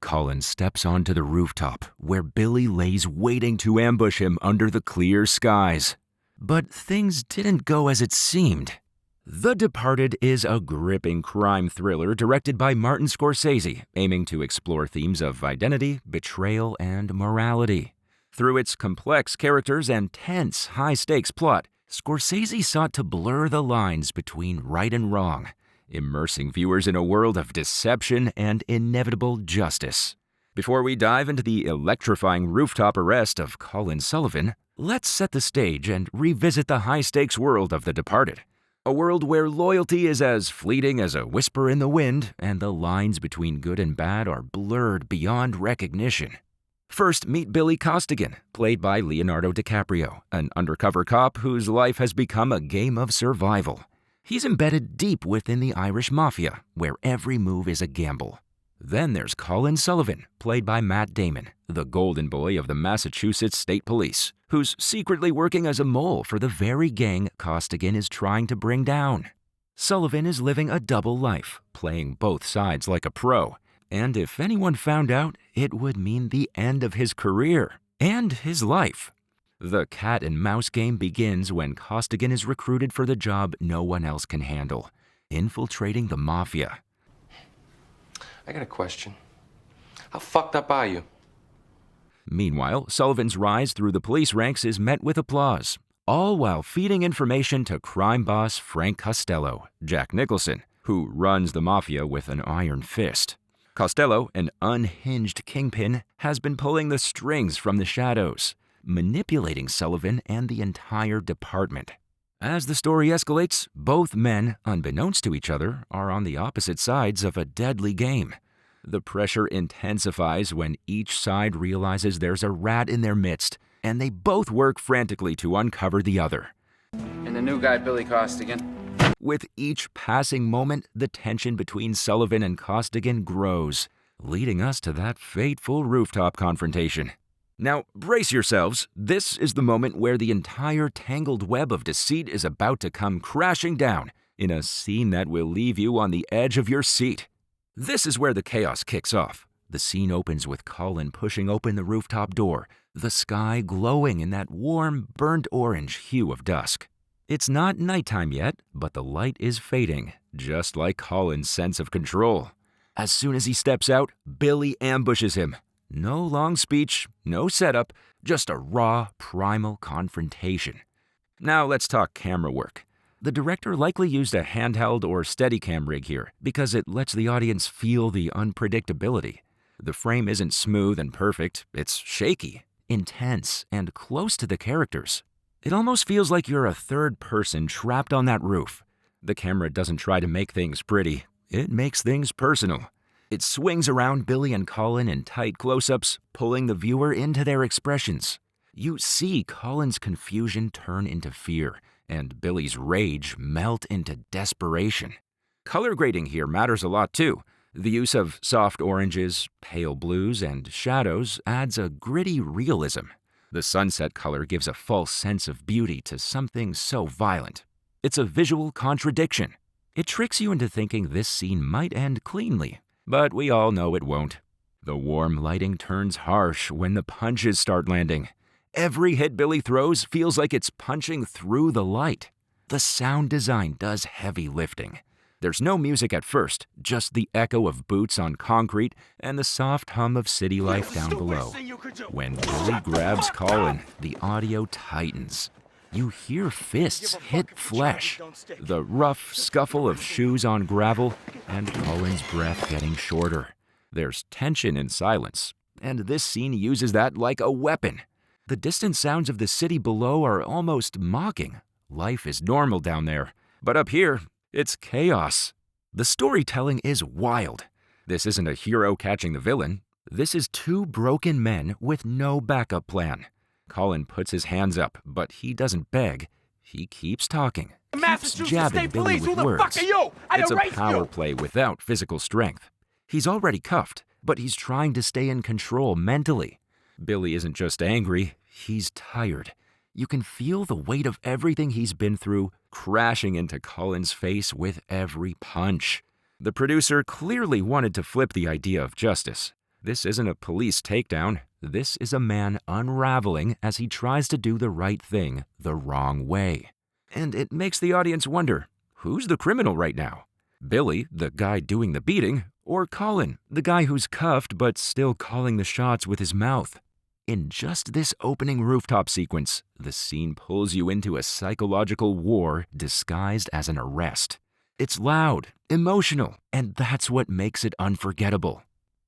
Colin steps onto the rooftop where Billy lays waiting to ambush him under the clear skies. But things didn't go as it seemed. The Departed is a gripping crime thriller directed by Martin Scorsese, aiming to explore themes of identity, betrayal, and morality. Through its complex characters and tense, high-stakes plot, Scorsese sought to blur the lines between right and wrong, immersing viewers in a world of deception and inevitable justice. Before we dive into the electrifying rooftop arrest of Colin Sullivan, let's set the stage and revisit the high-stakes world of The Departed. A world where loyalty is as fleeting as a whisper in the wind, and the lines between good and bad are blurred beyond recognition. First, meet Billy Costigan, played by Leonardo DiCaprio, an undercover cop whose life has become a game of survival. He's embedded deep within the Irish mafia, where every move is a gamble. Then there's Colin Sullivan, played by Matt Damon, the golden boy of the Massachusetts State Police, who's secretly working as a mole for the very gang Costigan is trying to bring down. Sullivan is living a double life, playing both sides like a pro, and if anyone found out, it would mean the end of his career and his life. The cat and mouse game begins when Costigan is recruited for the job no one else can handle, infiltrating the mafia. I got a question. How fucked up are you? Meanwhile, Sullivan's rise through the police ranks is met with applause, all while feeding information to crime boss Frank Costello, Jack Nicholson, who runs the mafia with an iron fist. Costello, an unhinged kingpin, has been pulling the strings from the shadows, manipulating Sullivan and the entire department. As the story escalates, both men, unbeknownst to each other, are on the opposite sides of a deadly game. The pressure intensifies when each side realizes there's a rat in their midst, and they both work frantically to uncover the other. And the new guy, Billy Costigan. With each passing moment, the tension between Sullivan and Costigan grows, leading us to that fateful rooftop confrontation. Now, brace yourselves. This is the moment where the entire tangled web of deceit is about to come crashing down in a scene that will leave you on the edge of your seat. This is where the chaos kicks off. The scene opens with Colin pushing open the rooftop door, the sky glowing in that warm, burnt orange hue of dusk. It's not nighttime yet, but the light is fading, just like Colin's sense of control. As soon as he steps out, Billy ambushes him. No long speech, no setup, just a raw, primal confrontation. Now let's talk camera work. The director likely used a handheld or Steadicam rig here because it lets the audience feel the unpredictability. The frame isn't smooth and perfect, it's shaky, intense, and close to the characters. It almost feels like you're a third person trapped on that roof. The camera doesn't try to make things pretty, it makes things personal. It swings around Billy and Colin in tight close-ups, pulling the viewer into their expressions. You see Colin's confusion turn into fear, and Billy's rage melt into desperation. Color grading here matters a lot too. The use of soft oranges, pale blues, and shadows adds a gritty realism. The sunset color gives a false sense of beauty to something so violent. It's a visual contradiction. It tricks you into thinking this scene might end cleanly, but we all know it won't. The warm lighting turns harsh when the punches start landing. Every hit Billy throws feels like it's punching through the light. The sound design does heavy lifting. There's no music at first, just the echo of boots on concrete and the soft hum of city life down below. When Billy grabs Colin, the audio tightens. You hear fists hit flesh, the rough scuffle of shoes on gravel, and Colin's breath getting shorter. There's tension in silence, and this scene uses that like a weapon. The distant sounds of the city below are almost mocking. Life is normal down there, but up here, it's chaos. The storytelling is wild. This isn't a hero catching the villain. This is two broken men with no backup plan. Colin puts his hands up, but he doesn't beg. He keeps talking, keeps jabbing Billy with words. It's a power play without physical strength. He's already cuffed, but he's trying to stay in control mentally. Billy isn't just angry, he's tired. You can feel the weight of everything he's been through crashing into Colin's face with every punch. The producer clearly wanted to flip the idea of justice. This isn't a police takedown. This is a man unraveling as he tries to do the right thing the wrong way. And it makes the audience wonder, who's the criminal right now? Billy, the guy doing the beating, or Colin, the guy who's cuffed but still calling the shots with his mouth? In just this opening rooftop sequence, the scene pulls you into a psychological war disguised as an arrest. It's loud, emotional, and that's what makes it unforgettable.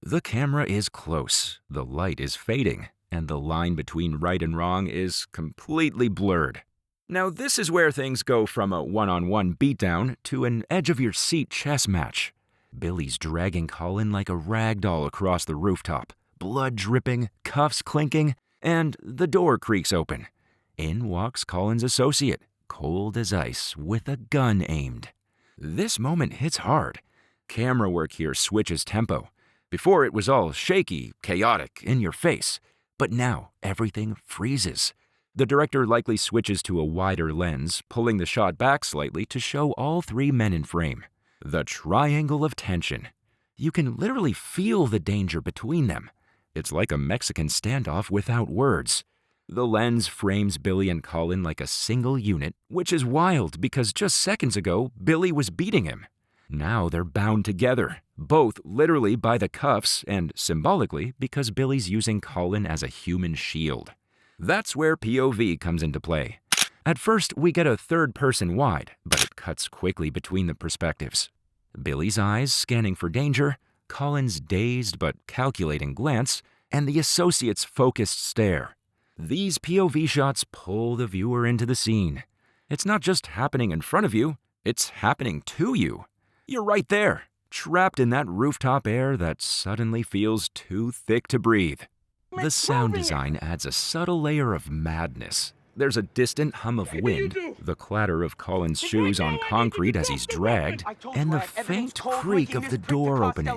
The camera is close, the light is fading, and the line between right and wrong is completely blurred. Now this is where things go from a one-on-one beatdown to an edge-of-your-seat chess match. Billy's dragging Colin like a rag doll across the rooftop, blood dripping, cuffs clinking, and the door creaks open. In walks Colin's associate, cold as ice, with a gun aimed. This moment hits hard. Camera work here switches tempo. Before it was all shaky, chaotic, in your face. But now everything freezes. The director likely switches to a wider lens, pulling the shot back slightly to show all three men in frame. The triangle of tension. You can literally feel the danger between them. It's like a Mexican standoff without words. The lens frames Billy and Colin like a single unit, which is wild because just seconds ago, Billy was beating him. Now they're bound together, both literally by the cuffs and symbolically because Billy's using Colin as a human shield. That's where POV comes into play. At first, we get a third-person wide, but it cuts quickly between the perspectives. Billy's eyes scanning for danger, Colin's dazed but calculating glance, and the associate's focused stare. These POV shots pull the viewer into the scene. It's not just happening in front of you, it's happening to you. You're right there, trapped in that rooftop air that suddenly feels too thick to breathe. The sound design adds a subtle layer of madness. There's a distant hum of wind, the clatter of Colin's shoes on concrete as he's dragged, and the faint creak of the door opening.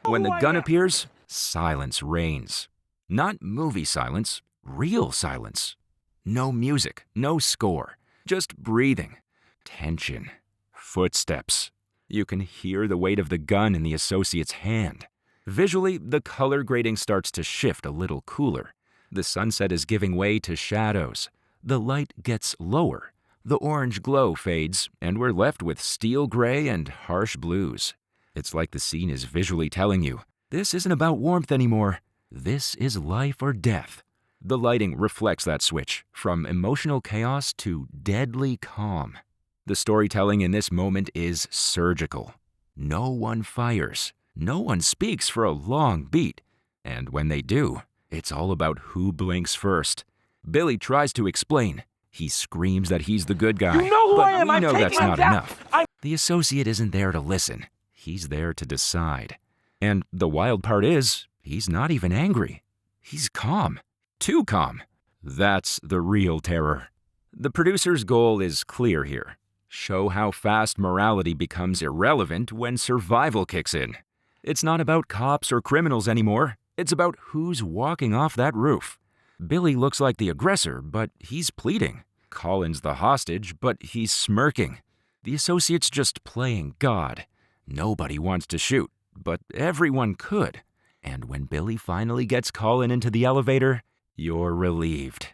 When the gun appears, silence reigns. Not movie silence, real silence. No music, no score, just breathing, tension, footsteps. You can hear the weight of the gun in the associate's hand. Visually, the color grading starts to shift a little cooler. The sunset is giving way to shadows. The light gets lower. The orange glow fades, and we're left with steel gray and harsh blues. It's like the scene is visually telling you, this isn't about warmth anymore. This is life or death. The lighting reflects that switch, from emotional chaos to deadly calm. The storytelling in this moment is surgical. No one fires. No one speaks for a long beat. And when they do, it's all about who blinks first. Billy tries to explain. He screams that he's the good guy. You know who I am. But we know I'm that's taking not him down. enough. The associate isn't there to listen. He's there to decide. And the wild part is, he's not even angry. He's calm. Too calm. That's the real terror. The producer's goal is clear here. Show how fast morality becomes irrelevant when survival kicks in. It's not about cops or criminals anymore. It's about who's walking off that roof. Billy looks like the aggressor, but he's pleading. Colin's the hostage, but he's smirking. The associate's just playing God. Nobody wants to shoot, but everyone could. And when Billy finally gets Colin into the elevator, you're relieved.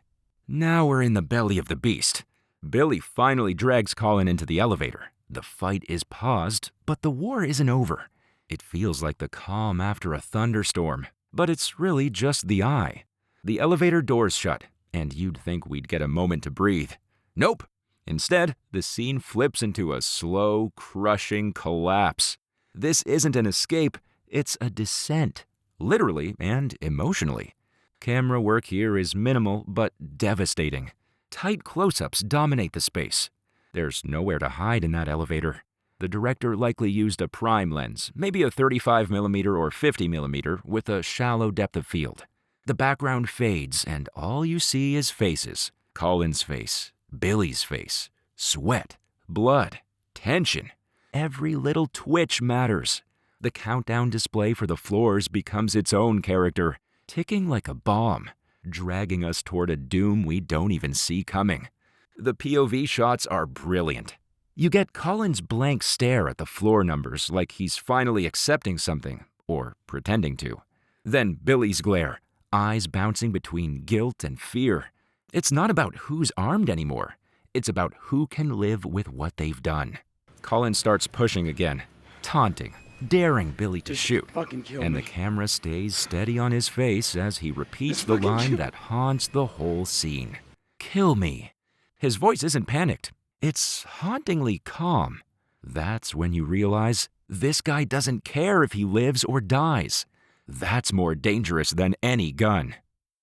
Now we're in the belly of the beast. Billy finally drags Colin into the elevator. The fight is paused, but the war isn't over. It feels like the calm after a thunderstorm, but it's really just the eye. The elevator doors shut, and you'd think we'd get a moment to breathe. Nope. Instead, the scene flips into a slow, crushing collapse. This isn't an escape, it's a descent, literally and emotionally. Camera work here is minimal but devastating. Tight close-ups dominate the space. There's nowhere to hide in that elevator. The director likely used a prime lens, maybe a 35mm or 50mm with a shallow depth of field. The background fades and all you see is faces. Colin's face, Billy's face, sweat, blood, tension. Every little twitch matters. The countdown display for the floors becomes its own character, ticking like a bomb, dragging us toward a doom we don't even see coming. The POV shots are brilliant. You get Colin's blank stare at the floor numbers like he's finally accepting something, or pretending to. Then Billy's glare, eyes bouncing between guilt and fear. It's not about who's armed anymore. It's about who can live with what they've done. Colin starts pushing again, taunting, daring Billy to shoot. And the camera stays steady on his face as he repeats the line that haunts the whole scene. Kill me. His voice isn't panicked. It's hauntingly calm. That's when you realize this guy doesn't care if he lives or dies. That's more dangerous than any gun.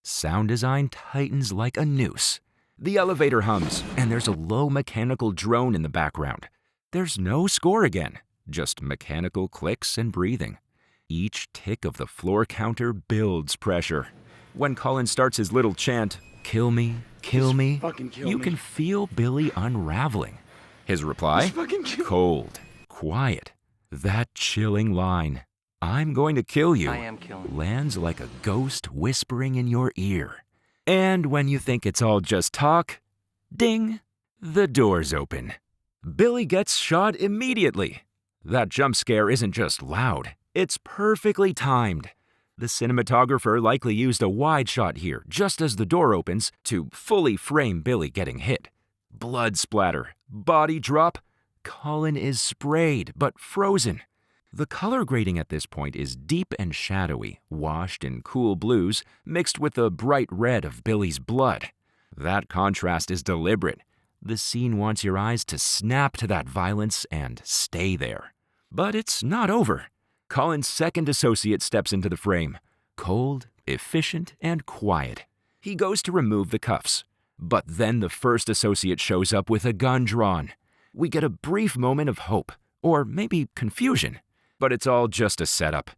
Sound design tightens like a noose. The elevator hums, and there's a low mechanical drone in the background. There's no score again, just mechanical clicks and breathing. Each tick of the floor counter builds pressure. When Colin starts his little chant, "Kill me, kill me," you can feel Billy unraveling. His reply? Cold, quiet. That chilling line, "I'm going to kill you," I am killing. lands like a ghost whispering in your ear. And when you think it's all just talk, ding, the doors open. Billy gets shot immediately. That jump scare isn't just loud, it's perfectly timed. The cinematographer likely used a wide shot here, just as the door opens, to fully frame Billy getting hit. Blood splatter, body drop. Colin is sprayed, but frozen. The color grading at this point is deep and shadowy, washed in cool blues, mixed with the bright red of Billy's blood. That contrast is deliberate. The scene wants your eyes to snap to that violence and stay there. But it's not over. Colin's second associate steps into the frame. Cold, efficient, and quiet. He goes to remove the cuffs. But then the first associate shows up with a gun drawn. We get a brief moment of hope, or maybe confusion. But it's all just a setup.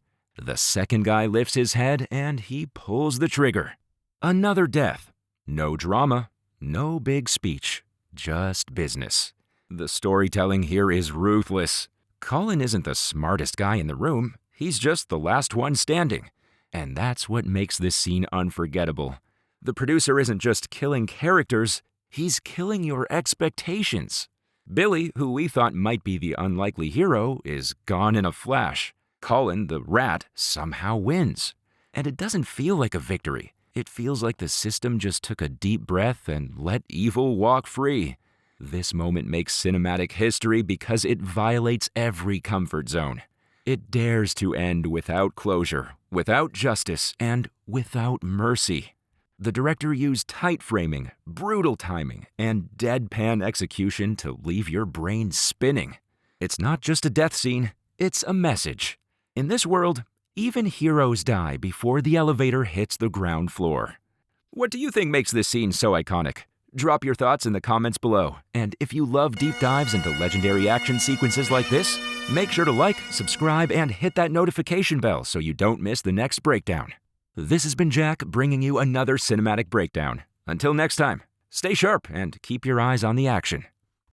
The second guy lifts his head and he pulls the trigger. Another death. No drama, no big speech, just business. The storytelling here is ruthless. Colin isn't the smartest guy in the room, he's just the last one standing. And that's what makes this scene unforgettable. The producer isn't just killing characters, he's killing your expectations. Billy, who we thought might be the unlikely hero, is gone in a flash. Colin, the rat, somehow wins. And it doesn't feel like a victory. It feels like the system just took a deep breath and let evil walk free. This moment makes cinematic history because it violates every comfort zone. It dares to end without closure, without justice, and without mercy. The director used tight framing, brutal timing, and deadpan execution to leave your brain spinning. It's not just a death scene, it's a message. In this world, even heroes die before the elevator hits the ground floor. What do you think makes this scene so iconic? Drop your thoughts in the comments below. And if you love deep dives into legendary action sequences like this, make sure to like, subscribe, and hit that notification bell so you don't miss the next breakdown. This has been Jack bringing you another cinematic breakdown. Until next time, stay sharp and keep your eyes on the action.